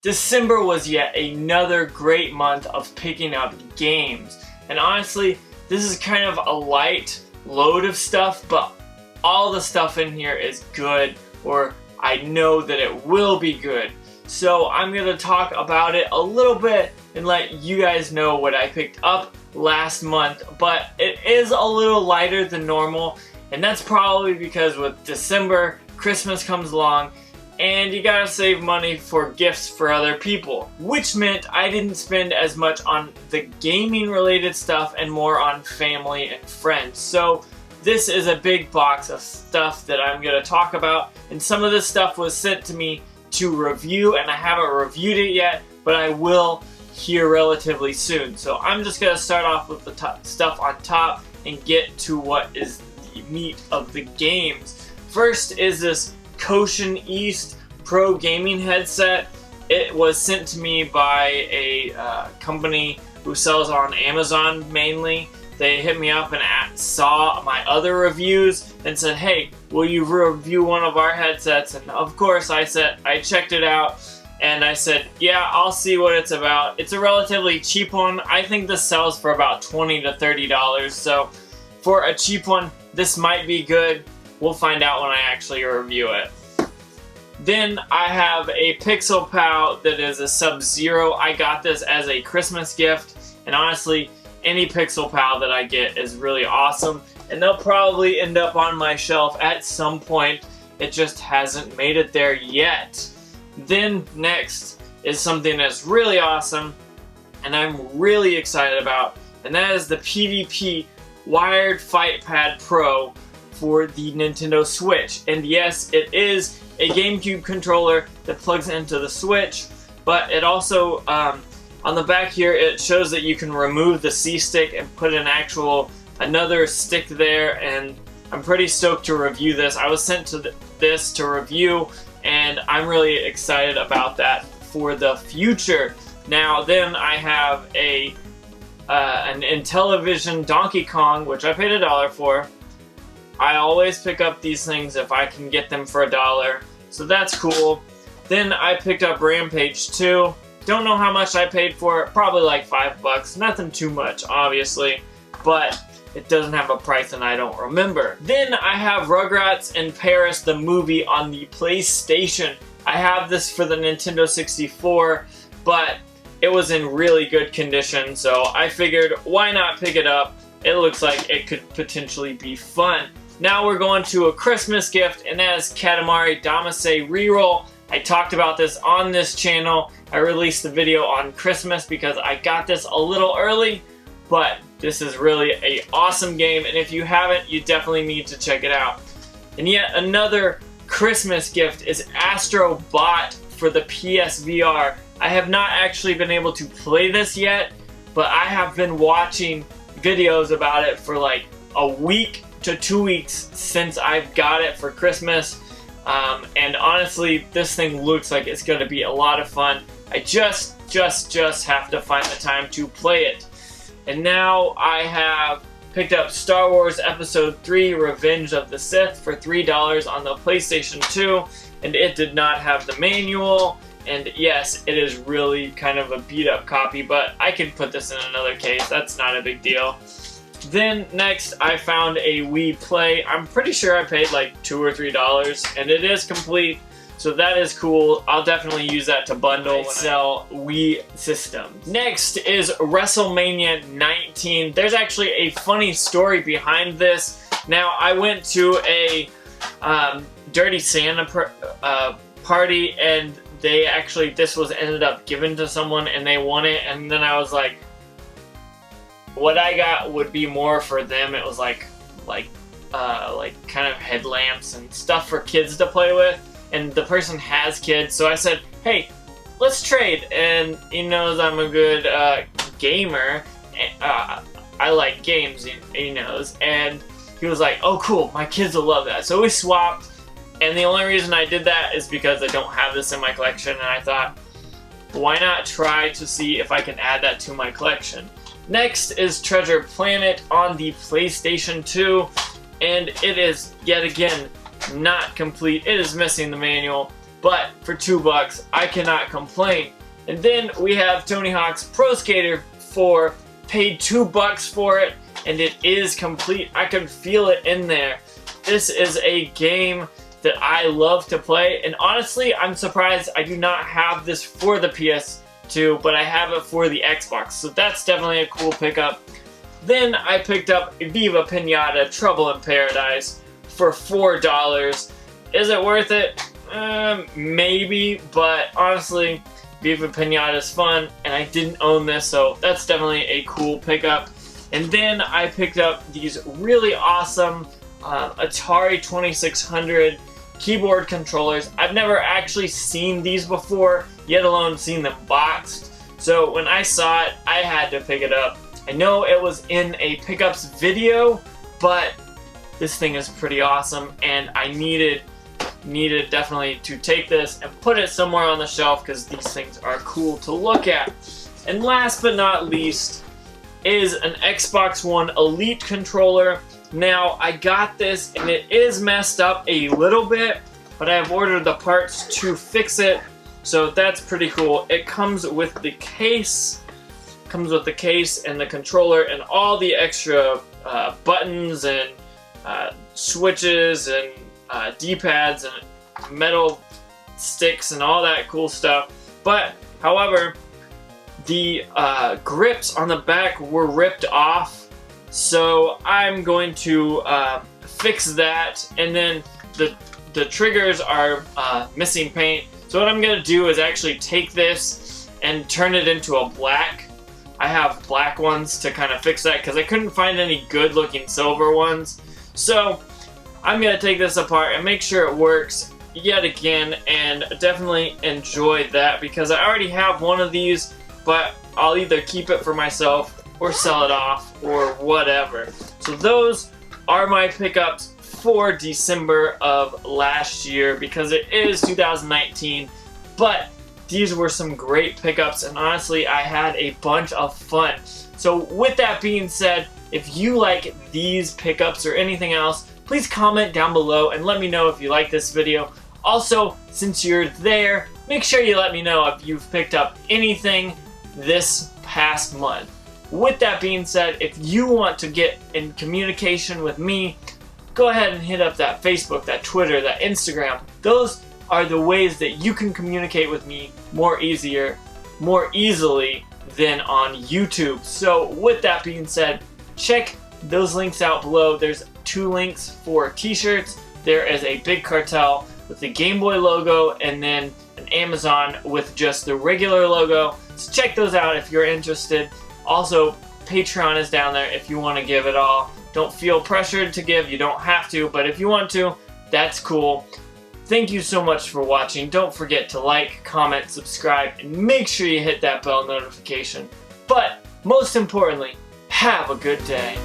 December was yet another great month of picking up games. And honestly, this is kind of a light load of stuff, but all the stuff in here is good, or I know that it will be good. So I'm going to talk about it a little bit and let you guys know what I picked up last month, but it is a little lighter than normal, and that's probably because with December, Christmas comes along, and you gotta save money for gifts for other people, which meant I didn't spend as much on the gaming related stuff and more on family and friends. So this is a big box of stuff that I'm gonna talk about, and some of this stuff was sent to me to review, and I haven't reviewed it yet, but I will here relatively soon. So I'm just gonna start off with the stuff on top and get to what is the meat of the games. First is this Koshin East Pro gaming headset. It was sent to me by a company who sells on Amazon mainly. They hit me up and saw my other reviews and said, hey, will you review one of our headsets? And of course I checked it out and I said, yeah, I'll see what it's about. It's a relatively cheap one. I think this sells for about $20 to $30. So for a cheap one, this might be good. We'll find out when I actually review it. Then I have a Pixel Pal that is a Sub-Zero. I got this as a Christmas gift, and honestly, any Pixel Pal that I get is really awesome, and they'll probably end up on my shelf at some point. It just hasn't made it there yet. Then next is something that's really awesome, and I'm really excited about, and that is the PvP Wired Fight Pad Pro for the Nintendo Switch. And yes, it is a GameCube controller that plugs into the Switch, but it also, on the back here, it shows that you can remove the C-stick and put another stick there, and I'm pretty stoked to review this. I was sent to this to review, and I'm really excited about that for the future. Now, then I have an Intellivision Donkey Kong, which I paid $1 for. I always pick up these things if I can get them for $1, so that's cool. Then I picked up Rampage 2. Don't know how much I paid for it, probably like $5. Nothing too much, obviously, but it doesn't have a price and I don't remember. Then I have Rugrats in Paris, the movie, on the PlayStation. I have this for the Nintendo 64, but it was in really good condition, so I figured why not pick it up? It looks like it could potentially be fun. Now we're going to a Christmas gift, and that is Katamari Damacy Reroll. I talked about this on this channel. I released the video on Christmas because I got this a little early, but this is really an awesome game, and if you haven't, you definitely need to check it out. And yet another Christmas gift is Astro Bot for the PSVR. I have not actually been able to play this yet, but I have been watching videos about it for like a week to 2 weeks since I've got it for Christmas, and honestly, this thing looks like it's going to be a lot of fun. I just have to find the time to play it. And now I have picked up Star Wars Episode 3 Revenge of the Sith for $3 on the PlayStation 2, and it did not have the manual, and yes, it is really kind of a beat up copy, but I can put this in another case, that's not a big deal. Then next I found a Wii Play. I'm pretty sure I paid like $2 or $3, and it is complete, so that is cool. I'll definitely use that to bundle and sell Wii systems. Next is WrestleMania 19. There's actually a funny story behind this. Now, I went to a Dirty Santa party, and this was ended up given to someone and they won it, and then I was like, what I got would be more for them. It was like kind of headlamps and stuff for kids to play with, and the person has kids, so I said, hey, let's trade. And he knows I'm a good gamer. I like games, he knows, and he was like, oh cool, my kids will love that. So we swapped, and the only reason I did that is because I don't have this in my collection, and I thought, why not try to see if I can add that to my collection. Next is Treasure Planet on the PlayStation 2, and it is yet again not complete. It is missing the manual. but for $2, I cannot complain. And then we have Tony Hawk's Pro Skater 4, paid $2 for it, and it is complete. I can feel it in there. This is a game that I love to play, and honestly, I'm surprised I do not have this for the PS2, but I have it for the Xbox, so that's definitely a cool pickup. Then I picked up Viva Pinata Trouble in Paradise for $4. Is it worth it? Maybe, but honestly, Viva Pinata is fun, and I didn't own this, so that's definitely a cool pickup. And then I picked up these really awesome Atari 2600 keyboard controllers. I've never actually seen these before, yet alone seen them boxed. So when I saw it, I had to pick it up. I know it was in a pickups video, but this thing is pretty awesome, and I needed definitely to take this and put it somewhere on the shelf because these things are cool to look at. And last but not least is an Xbox One Elite controller. Now, I got this and it is messed up a little bit, but I have ordered the parts to fix it, so that's pretty cool. It comes with the case, and the controller and all the extra buttons and switches and D-pads and metal sticks and all that cool stuff. But, however, the grips on the back were ripped off, so I'm going to fix that. And then the triggers are missing paint, so what I'm going to do is actually take this and turn it into a black. I have black ones to kind of fix that because I couldn't find any good looking silver ones. So I'm going to take this apart and make sure it works yet again, and definitely enjoy that because I already have one of these, but I'll either keep it for myself or sell it off or whatever. So those are my pickups for December of last year because it is 2019, but these were some great pickups, and honestly, I had a bunch of fun. So with that being said, if you like these pickups or anything else, please comment down below and let me know if you like this video. Also, since you're there, make sure you let me know if you've picked up anything this past month. With that being said, if you want to get in communication with me, go ahead and hit up that Facebook, that Twitter, that Instagram. Those are the ways that you can communicate with me more easily than on YouTube. So with that being said, check those links out below. There's 2 links for t-shirts. There is a Big Cartel with the Game Boy logo, and then an Amazon with just the regular logo. So check those out if you're interested. Also, Patreon is down there if you want to give it all. Don't feel pressured to give, you don't have to, but if you want to, that's cool. Thank you so much for watching. Don't forget to like, comment, subscribe, and make sure you hit that bell notification. But most importantly, have a good day.